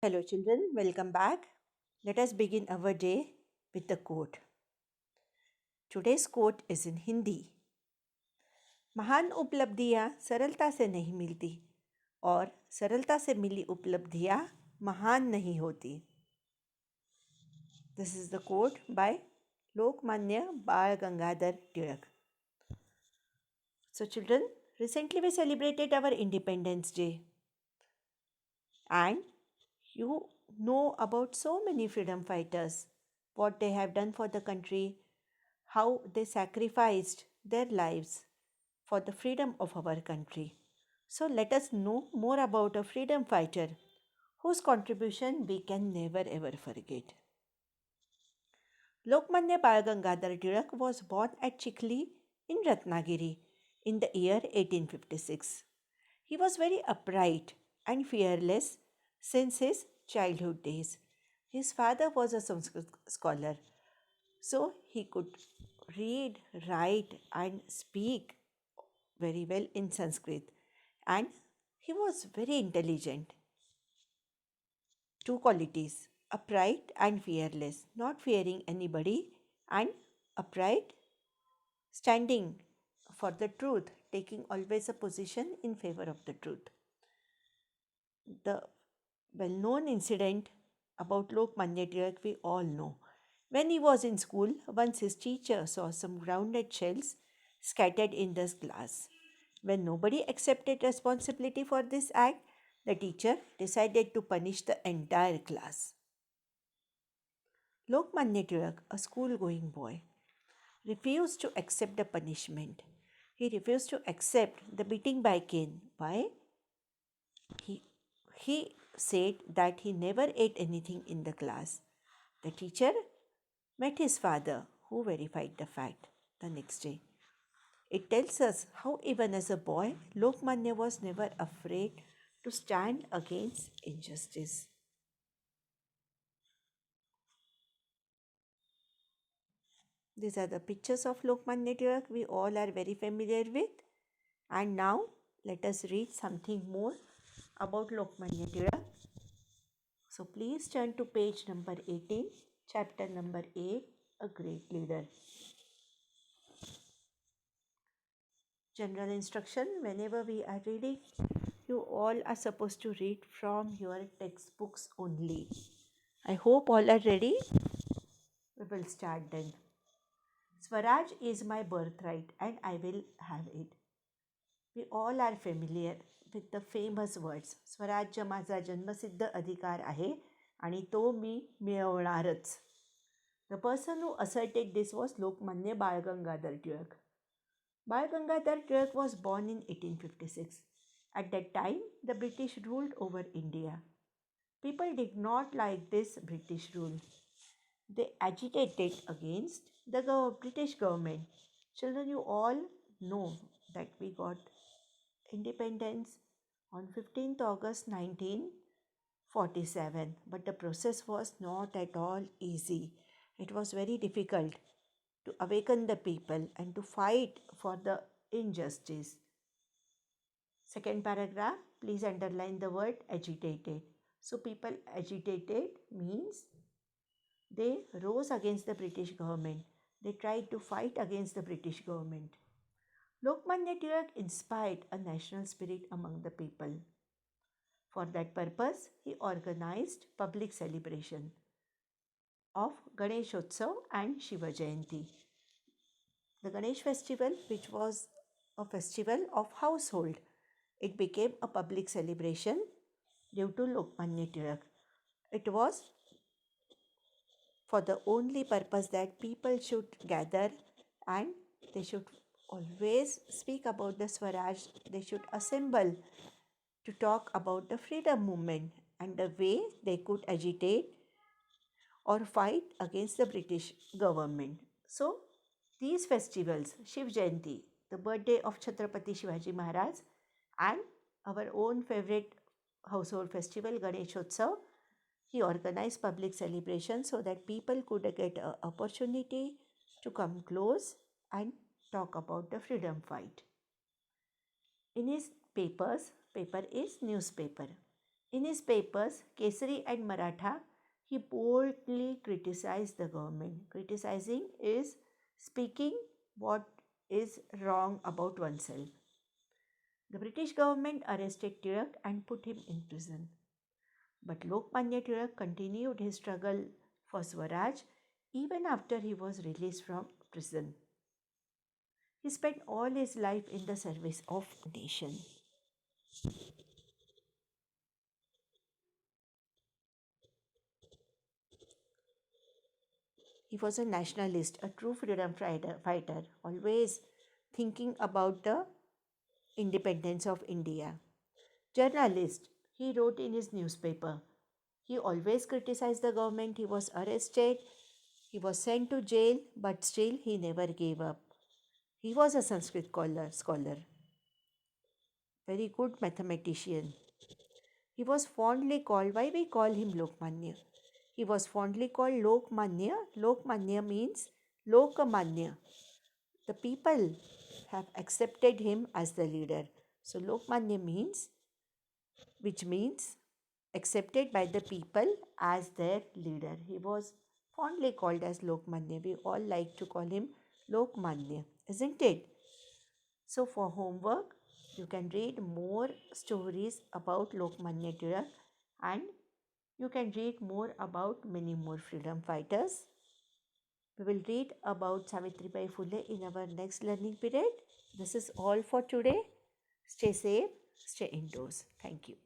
Hello, children. Welcome back. Let us begin our day with the quote. Today's quote is in Hindi. महान उपलब्धियां सरलता से नहीं मिलती और सरलता से मिली उपलब्धियां महान नहीं होती. This is the quote by Lokmanya Bal Gangadhar Tilak. So, children, recently we celebrated our Independence Day, and you know about so many freedom fighters, what they have done for the country, how they sacrificed their lives for the freedom of our country. So let us know more about a freedom fighter whose contribution we can never ever forget. Lokmanya Bal Gangadhar Tilak was born at Chikhli in Ratnagiri in the year 1856. He was very upright and fearless since his childhood days. His father was a Sanskrit scholar, so he could read, write, and speak very well in Sanskrit, and he was very intelligent. Two qualities: upright and fearless, not fearing anybody, and upright, standing for the truth, taking always a position in favor of the truth. The well known incident about Lokmanya Tilak we all know. When he was in school, once his teacher saw some grounded shells scattered in the class. When nobody accepted responsibility for this act, the teacher decided to punish the entire class. Lokmanya Tilak, a school-going boy, refused to accept the punishment. He refused to accept the beating by cane. Why? He, he said that he never ate anything in the class. The teacher met his father, who verified the fact the next day. It tells us how, even as a boy, Lokmanya was never afraid to stand against injustice. These are the pictures of Lokmanya Tilak we all are very familiar with. And now let us read something more about Lokmanya Tilak. So please turn to page number 18, chapter number 8, A Great Leader. General instruction: whenever we are reading, you all are supposed to read from your textbooks only. I hope all are ready. We will start then. Swaraj is my birthright and I will have it. We all are familiar with the famous words. स्वराज्य माझा जन्मसिद्ध अधिकार आहे आणि तो मी मिळवणारच. The person who asserted this was Lokmanya Bal Gangadhar Tilak. Bal Gangadhar Tilak was born in 1856. At that time, the British ruled over India. People did not like this British rule. They agitated against the British government. Children, you all know that we got independence on 15th August 1947, but the process was not at all easy. It was very difficult to awaken the people and to fight for the injustice. Second paragraph, please underline the word agitated. So, people agitated means they rose against the British government. They tried to fight against the British government. Lokmanya Tilak inspired a national spirit among the people. For that purpose, he organized public celebration of Ganeshotsav and Shiva Jayanti. The Ganesh festival, which was a festival of household, it became a public celebration due to Lokmanya Tilak. It was for the only purpose that people should gather and they should always speak about the Swaraj. They should assemble to talk about the freedom movement and the way they could agitate or fight against the British government. So, these festivals, Shiv Jayanti, the birthday of Chhatrapati Shivaji Maharaj, and our own favorite household festival, Ganeshotsav, he organized public celebrations so that people could get an opportunity to come close and talk about the freedom fight. In his papers, paper is newspaper. In his papers, Kesari and Maratha, he boldly criticized the government. Criticizing is speaking what is wrong about oneself. The British government arrested Tilak and put him in prison. But Lokmanya Tilak continued his struggle for Swaraj even after he was released from prison. He spent all his life in the service of nation. He was a nationalist, a true freedom fighter, always thinking about the independence of India. Journalist, he wrote in his newspaper. He always criticized the government. He was arrested. He was sent to jail, but still he never gave up. He was a Sanskrit scholar, very good mathematician. He was fondly called, why we call him Lokmanya? He was fondly called Lokmanya. Lokmanya means Lokamanya. The people have accepted him as the leader. So Lokmanya means, which means accepted by the people as their leader. He was fondly called as Lokmanya. We all like to call him Lokmanya, isn't it? So for homework, you can read more stories about Lokmanya Tilak and you can read more about many more freedom fighters. We will read about Savitribai Phule in our next learning period. This is all for today. Stay safe, stay indoors. Thank you.